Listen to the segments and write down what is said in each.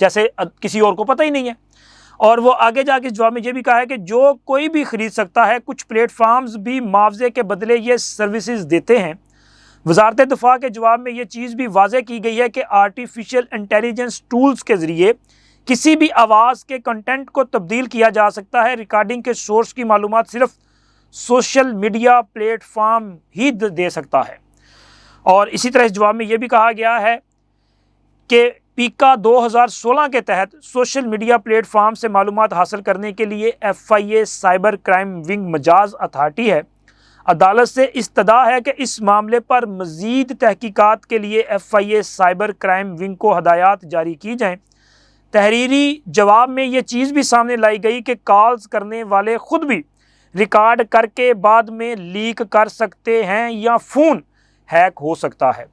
جیسے کسی اور کو پتہ ہی نہیں ہے۔ اور وہ آگے جا کے اس جواب میں یہ بھی کہا ہے کہ جو کوئی بھی خرید سکتا ہے، کچھ پلیٹ فارمز بھی معاوضے کے بدلے یہ سروسز دیتے ہیں۔ وزارت دفاع کے جواب میں یہ چیز بھی واضح کی گئی ہے کہ آرٹیفیشل انٹیلیجنس ٹولز کے ذریعے کسی بھی آواز کے کنٹینٹ کو تبدیل کیا جا سکتا ہے۔ ریکارڈنگ کے سورس کی معلومات صرف سوشل میڈیا پلیٹ فارم ہی دے سکتا ہے۔ اور اسی طرح اس جواب میں یہ بھی کہا گیا ہے کہ پیکا 2016 کے تحت سوشل میڈیا پلیٹ فارم سے معلومات حاصل کرنے کے لیے FIA سائبر کرائم ونگ مجاز اتھارٹی ہے۔ عدالت سے استدعا ہے کہ اس معاملے پر مزید تحقیقات کے لیے FIA سائبر کرائم ونگ کو ہدایات جاری کی جائیں۔ تحریری جواب میں یہ چیز بھی سامنے لائی گئی کہ کالز کرنے والے خود بھی ریکارڈ کر کے بعد میں لیک کر سکتے ہیں یا فون ہیک ہو سکتا ہے۔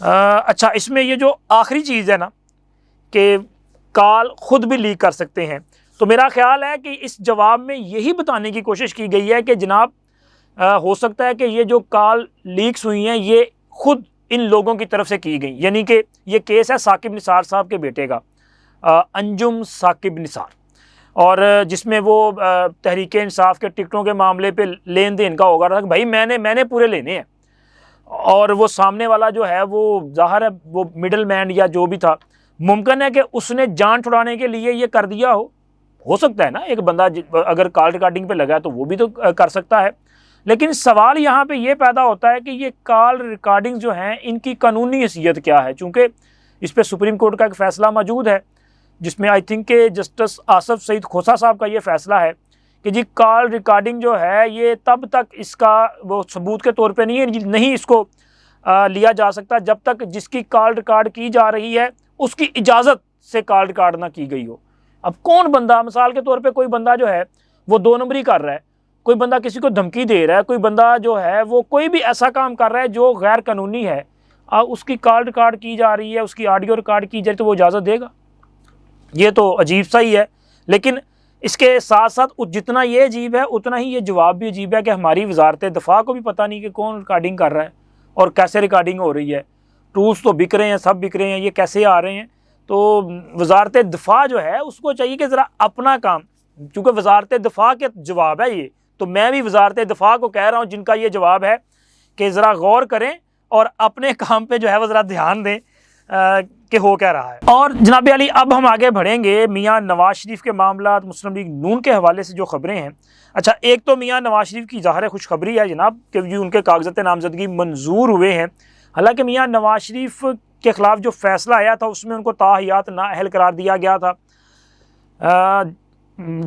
اچھا، اس میں یہ جو آخری چیز ہے نا کہ کال خود بھی لیک کر سکتے ہیں، تو میرا خیال ہے کہ اس جواب میں یہی بتانے کی کوشش کی گئی ہے کہ جناب ہو سکتا ہے کہ یہ جو کال لیکس ہوئی ہیں یہ خود ان لوگوں کی طرف سے کی گئی، یعنی کہ یہ کیس ہے ثاقب نثار صاحب کے بیٹے کا، انجم ثاقب نثار، اور جس میں وہ تحریک انصاف کے ٹکٹوں کے معاملے پہ لین دین کا ہوگا کہ بھائی میں نے پورے لینے ہیں، اور وہ سامنے والا جو ہے وہ ظاہر ہے وہ مڈل مین یا جو بھی تھا، ممکن ہے کہ اس نے جان چھڑانے کے لیے یہ کر دیا ہو سکتا ہے نا، ایک بندہ اگر کال ریکارڈنگ پہ لگا ہے تو وہ بھی تو کر سکتا ہے۔ لیکن سوال یہاں پہ یہ پیدا ہوتا ہے کہ یہ کال ریکارڈنگ جو ہیں ان کی قانونی حیثیت کیا ہے، چونکہ اس پہ سپریم کورٹ کا ایک فیصلہ موجود ہے جس میں آئی تھنک کہ جسٹس آصف سعید کھوسہ صاحب کا یہ فیصلہ ہے کہ جی کال ریکارڈنگ جو ہے یہ تب تک اس کا وہ ثبوت کے طور پہ نہیں اس کو لیا جا سکتا جب تک جس کی کال ریکارڈ کی جا رہی ہے اس کی اجازت سے کال ریکارڈ نہ کی گئی ہو۔ اب کون بندہ، مثال کے طور پہ کوئی بندہ جو ہے وہ 2 نمبری کر رہا ہے، کوئی بندہ کسی کو دھمکی دے رہا ہے، کوئی بندہ جو ہے وہ کوئی بھی ایسا کام کر رہا ہے جو غیر قانونی ہے، اس کی کال ریکارڈ کی جا رہی ہے، اس کی آڈیو ریکارڈ کی جائے تو وہ اجازت دے گا؟ یہ تو عجیب سا ہی ہے۔ لیکن اس کے ساتھ ساتھ جتنا یہ عجیب ہے اتنا ہی یہ جواب بھی عجیب ہے کہ ہماری وزارت دفاع کو بھی پتہ نہیں کہ کون ریکارڈنگ کر رہا ہے اور کیسے ریکارڈنگ ہو رہی ہے۔ ٹولز تو بک رہے ہیں، سب بک رہے ہیں، یہ کیسے آ رہے ہیں؟ تو وزارت دفاع جو ہے اس کو چاہیے کہ ذرا اپنا کام، چونکہ وزارت دفاع کے جواب ہے یہ، تو میں بھی وزارت دفاع کو کہہ رہا ہوں جن کا یہ جواب ہے کہ ذرا غور کریں اور اپنے کام پہ جو ہے وہ ذرا دھیان دیں کہ ہو کیا رہا ہے۔ اور جناب علی اب ہم آگے بڑھیں گے میاں نواز شریف کے معاملات، مسلم لیگ نون کے حوالے سے جو خبریں ہیں۔ اچھا، ایک تو میاں نواز شریف کی ظاہر خوشخبری ہے جناب کہ ان کے کاغذات نامزدگی منظور ہوئے ہیں۔ حالانکہ میاں نواز شریف کے خلاف جو فیصلہ آیا تھا اس میں ان کو تاحیات نااہل قرار دیا گیا تھا۔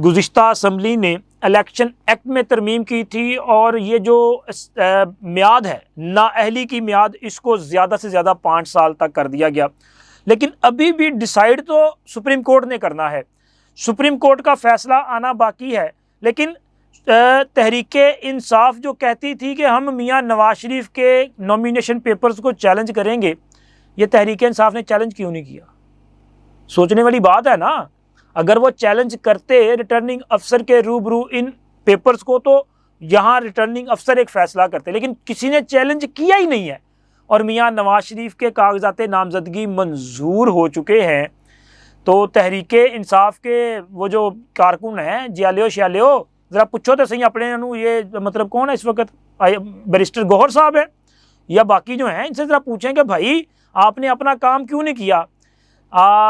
گزشتہ اسمبلی نے الیکشن ایکٹ میں ترمیم کی تھی اور یہ جو میعاد ہے نااہلی کی میعاد اس کو زیادہ سے زیادہ 5 سال تک کر دیا گیا، لیکن ابھی بھی ڈیسائیڈ تو سپریم کورٹ نے کرنا ہے، سپریم کورٹ کا فیصلہ آنا باقی ہے۔ لیکن تحریک انصاف جو کہتی تھی کہ ہم میاں نواز شریف کے نومینیشن پیپرز کو چیلنج کریں گے، یہ تحریک انصاف نے چیلنج کیوں نہیں کیا؟ سوچنے والی بات ہے نا، اگر وہ چیلنج کرتے ریٹرننگ افسر کے روبرو ان پیپرز کو تو یہاں ریٹرننگ افسر ایک فیصلہ کرتے، لیکن کسی نے چیلنج کیا ہی نہیں ہے اور میاں نواز شریف کے کاغذات نامزدگی منظور ہو چکے ہیں۔ تو تحریک انصاف کے وہ جو کارکن ہیں جیالیو شیالیو، ذرا پوچھو تو صحیح اپنے یہ مطلب کون ہے اس وقت، بیرسٹر گوہر صاحب ہیں یا باقی جو ہیں، ان سے ذرا پوچھیں کہ بھائی آپ نے اپنا کام کیوں نہیں کیا؟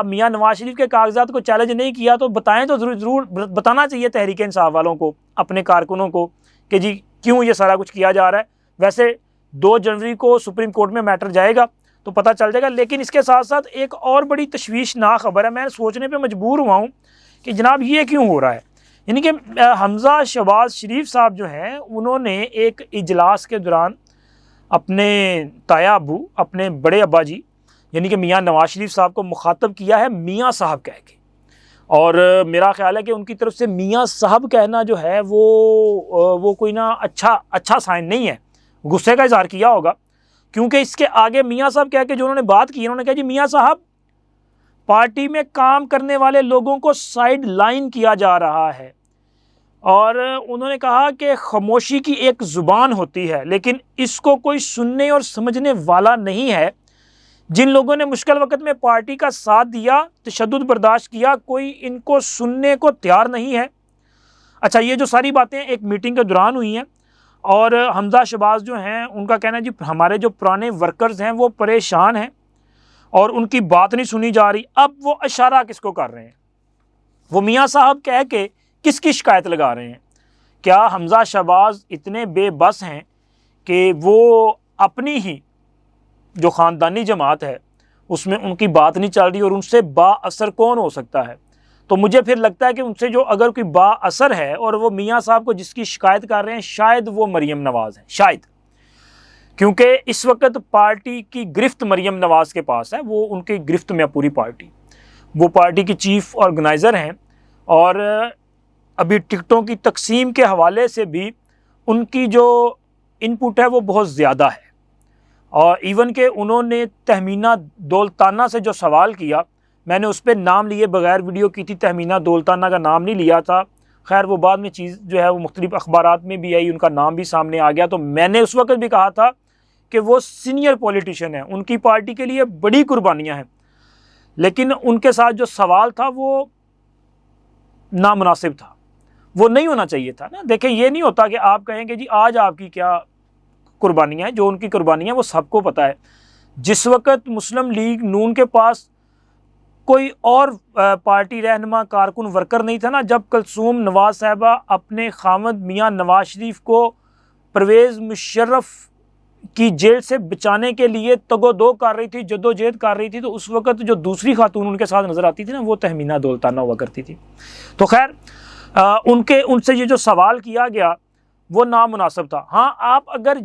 میاں نواز شریف کے کاغذات کو چیلنج نہیں کیا تو بتائیں، تو ضرور بتانا چاہیے تحریک انصاف والوں کو، اپنے کارکنوں کو کہ جی کیوں یہ سارا کچھ کیا جا رہا ہے۔ ویسے 2 جنوری کو سپریم کورٹ میں میٹر جائے گا تو پتہ چل جائے گا۔ لیکن اس کے ساتھ ساتھ ایک اور بڑی تشویشناک خبر ہے، میں سوچنے پہ مجبور ہوا ہوں کہ جناب یہ کیوں ہو رہا ہے۔ یعنی کہ حمزہ شہباز شریف صاحب جو ہیں انہوں نے ایک اجلاس کے دوران اپنے تایا ابو، اپنے بڑے ابا جی یعنی کہ میاں نواز شریف صاحب کو مخاطب کیا ہے میاں صاحب کہہ کے، اور میرا خیال ہے کہ ان کی طرف سے میاں صاحب کہنا جو ہے وہ کوئی نہ اچھا سائن نہیں ہے، غصے کا اظہار کیا ہوگا، کیونکہ اس کے آگے میاں صاحب کہہ کے جو انہوں نے بات کی، انہوں نے کہا جی میاں صاحب پارٹی میں کام کرنے والے لوگوں کو سائیڈ لائن کیا جا رہا ہے، اور انہوں نے کہا کہ خاموشی کی ایک زبان ہوتی ہے لیکن اس کو کوئی سننے اور سمجھنے والا نہیں ہے۔ جن لوگوں نے مشکل وقت میں پارٹی کا ساتھ دیا، تشدد برداشت کیا، کوئی ان کو سننے کو تیار نہیں ہے۔ اچھا، یہ جو ساری باتیں ایک میٹنگ کے دوران ہوئی ہیں، اور حمزہ شہباز جو ہیں ان کا کہنا ہے جی ہمارے جو پرانے ورکرز ہیں وہ پریشان ہیں اور ان کی بات نہیں سنی جا رہی۔ اب وہ اشارہ کس کو کر رہے ہیں؟ وہ میاں صاحب کہہ کے کس کی شکایت لگا رہے ہیں؟ کیا حمزہ شہباز اتنے بے بس ہیں کہ وہ اپنی ہی جو خاندانی جماعت ہے اس میں ان کی بات نہیں چل رہی، اور ان سے با اثر کون ہو سکتا ہے؟ تو مجھے پھر لگتا ہے کہ ان سے جو اگر کوئی با اثر ہے اور وہ میاں صاحب کو جس کی شکایت کر رہے ہیں، شاید وہ مریم نواز ہے، شاید، کیونکہ اس وقت پارٹی کی گرفت مریم نواز کے پاس ہے، وہ ان کی گرفت میں پوری پارٹی، وہ پارٹی کی چیف آرگنائزر ہیں، اور ابھی ٹکٹوں کی تقسیم کے حوالے سے بھی ان کی جو ان پٹ ہے وہ بہت زیادہ ہے، اور ایون کہ انہوں نے تہمینہ دولتانہ سے جو سوال کیا، میں نے اس پہ نام لیے بغیر ویڈیو کی تھی، تہمینہ دولتانہ کا نام نہیں لیا تھا، خیر وہ بعد میں چیز جو ہے وہ مختلف اخبارات میں بھی آئی، ان کا نام بھی سامنے آ گیا، تو میں نے اس وقت بھی کہا تھا کہ وہ سینئر پولیٹیشین ہیں، ان کی پارٹی کے لیے بڑی قربانیاں ہیں، لیکن ان کے ساتھ جو سوال تھا وہ نامناسب تھا، وہ نہیں ہونا چاہیے تھا نا۔ دیکھیں، یہ نہیں ہوتا کہ آپ کہیں کہ جی آج آپ کی کیا قربانیاں ہیں، جو ان کی قربانیاں وہ سب کو پتہ ہے۔ جس وقت مسلم لیگ نون کے پاس کوئی اور پارٹی رہنما کارکن ورکر نہیں تھا نا، جب کلثوم نواز صاحبہ اپنے خامد میاں نواز شریف کو پرویز مشرف کی جیل سے بچانے کے لیے تگ و دو کر رہی تھی، جدوجہد کر رہی تھی، تو اس وقت جو دوسری خاتون ان کے ساتھ نظر آتی تھی نا، وہ تہمینہ دولتانہ ہوا کرتی تھی۔ تو خیر ان سے یہ جو سوال کیا گیا وہ نامناسب تھا۔ ہاں، آپ اگر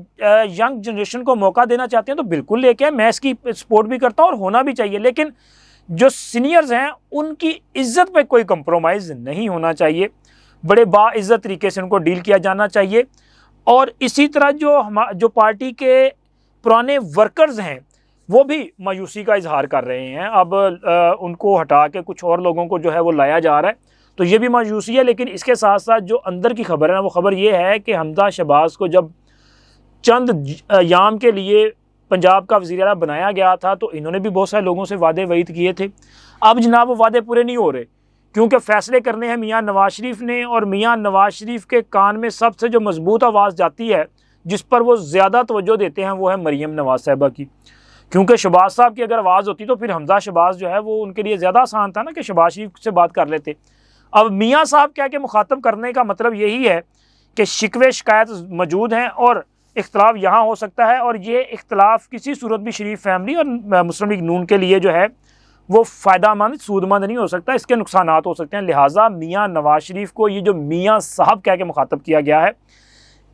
ینگ جنریشن کو موقع دینا چاہتے ہیں تو بالکل لے کے، میں اس کی سپورٹ بھی کرتا ہوں اور ہونا بھی چاہیے، لیکن جو سینئرز ہیں ان کی عزت پہ کوئی کمپرومائز نہیں ہونا چاہیے، بڑے باعزت طریقے سے ان کو ڈیل کیا جانا چاہیے۔ اور اسی طرح جو پارٹی کے پرانے ورکرز ہیں وہ بھی مایوسی کا اظہار کر رہے ہیں، اب ان کو ہٹا کے کچھ اور لوگوں کو جو ہے وہ لایا جا رہا ہے، تو یہ بھی مایوسی ہے۔ لیکن اس کے ساتھ ساتھ جو اندر کی خبر ہے وہ خبر یہ ہے کہ حمزہ شہباز کو جب چند ایام کے لیے پنجاب کا وزیر اعلیٰ بنایا گیا تھا تو انہوں نے بھی بہت سارے لوگوں سے وعدے وعید کیے تھے، اب جناب وہ وعدے پورے نہیں ہو رہے، کیونکہ فیصلے کرنے ہیں میاں نواز شریف نے، اور میاں نواز شریف کے کان میں سب سے جو مضبوط آواز جاتی ہے، جس پر وہ زیادہ توجہ دیتے ہیں، وہ ہے مریم نواز صاحبہ کی، کیونکہ شہباز صاحب کی اگر آواز ہوتی تو پھر حمزہ شہباز جو ہے وہ ان کے لیے زیادہ آسان تھا نا کہ شہباز شریف سے بات کر لیتے۔ اب میاں صاحب کہہ کے مخاطب کرنے کا مطلب یہی ہے کہ شکوے شکایت موجود ہیں اور اختلاف یہاں ہو سکتا ہے، اور یہ اختلاف کسی صورت بھی شریف فیملی اور مسلم لیگ نون کے لیے جو ہے وہ فائدہ مند، سود مند نہیں ہو سکتا، اس کے نقصانات ہو سکتے ہیں۔ لہٰذا میاں نواز شریف کو یہ جو میاں صاحب کہہ کے مخاطب کیا گیا ہے،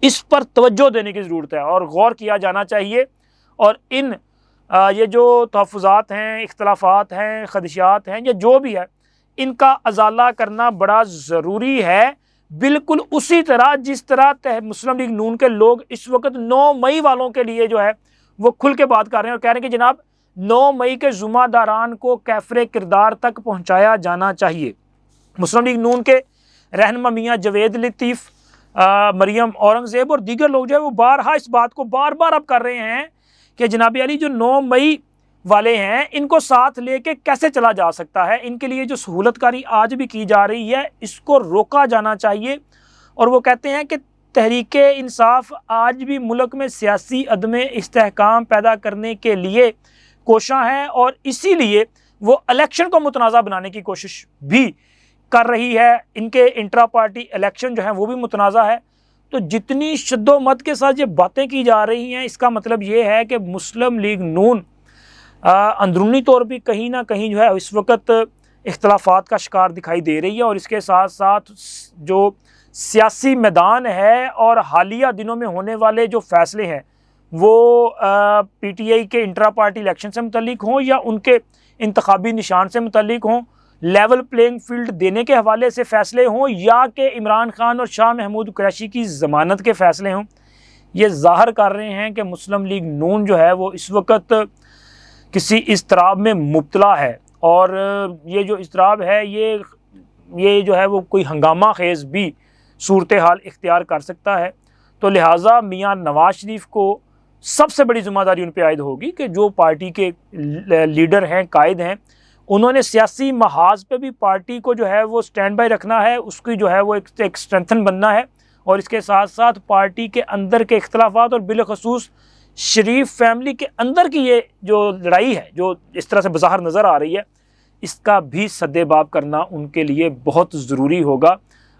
اس پر توجہ دینے کی ضرورت ہے اور غور کیا جانا چاہیے، اور یہ جو تحفظات ہیں، اختلافات ہیں، خدشات ہیں، یا جو بھی ہے، ان کا ازالہ کرنا بڑا ضروری ہے، بالکل اسی طرح جس طرح مسلم لیگ نون کے لوگ اس وقت 9 مئی والوں کے لیے جو ہے وہ کھل کے بات کر رہے ہیں اور کہہ رہے ہیں کہ جناب 9 مئی کے ذمہ داران کو کیفر کردار تک پہنچایا جانا چاہیے۔ مسلم لیگ نون کے رہنما میاں جوید لطیف، مریم اورنگزیب اور دیگر لوگ جو ہے وہ بارہا اس بات کو بار بار اب کر رہے ہیں کہ جناب علی جو 9 مئی والے ہیں ان کو ساتھ لے کے کیسے چلا جا سکتا ہے، ان کے لیے جو سہولت کاری آج بھی کی جا رہی ہے اس کو روکا جانا چاہیے۔ اور وہ کہتے ہیں کہ تحریک انصاف آج بھی ملک میں سیاسی عدم استحکام پیدا کرنے کے لیے کوشاں ہے، اور اسی لیے وہ الیکشن کو متنازع بنانے کی کوشش بھی کر رہی ہے، ان کے انٹرا پارٹی الیکشن جو ہیں وہ بھی متنازع ہے۔ تو جتنی شد و مت کے ساتھ یہ باتیں کی جا رہی ہیں، اس کا مطلب یہ ہے کہ مسلم لیگ نون اندرونی طور پہ کہیں نہ کہیں جو ہے اس وقت اختلافات کا شکار دکھائی دے رہی ہے، اور اس کے ساتھ ساتھ جو سیاسی میدان ہے اور حالیہ دنوں میں ہونے والے جو فیصلے ہیں وہ پی ٹی آئی کے انٹرا پارٹی الیکشن سے متعلق ہوں یا ان کے انتخابی نشان سے متعلق ہوں، لیول پلینگ فیلڈ دینے کے حوالے سے فیصلے ہوں، یا کہ عمران خان اور شاہ محمود قریشی کی ضمانت کے فیصلے ہوں، یہ ظاہر کر رہے ہیں کہ مسلم لیگ نون جو ہے وہ اس وقت کسی اضطراب میں مبتلا ہے، اور یہ جو اضطراب ہے یہ جو ہے وہ کوئی ہنگامہ خیز بھی صورتحال اختیار کر سکتا ہے۔ تو لہٰذا میاں نواز شریف کو سب سے بڑی ذمہ داری ان پہ عائد ہوگی کہ جو پارٹی کے لیڈر ہیں، قائد ہیں، انہوں نے سیاسی محاذ پہ بھی پارٹی کو جو ہے وہ سٹینڈ بائی رکھنا ہے، اس کی جو ہے وہ ایک اسٹرینتھن بننا ہے، اور اس کے ساتھ ساتھ پارٹی کے اندر کے اختلافات اور بالخصوص شریف فیملی کے اندر کی یہ جو لڑائی ہے جو اس طرح سے بظاہر نظر آ رہی ہے، اس کا بھی سدباب کرنا ان کے لیے بہت ضروری ہوگا۔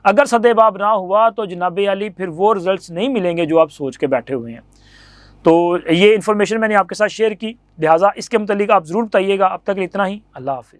اگر سدباب نہ ہوا تو جناب علی پھر وہ رزلٹس نہیں ملیں گے جو آپ سوچ کے بیٹھے ہوئے ہیں۔ تو یہ انفارمیشن میں نے آپ کے ساتھ شیئر کی، لہٰذا اس کے متعلق آپ ضرور بتائیے گا۔ اب تک اتنا ہی، اللہ حافظ۔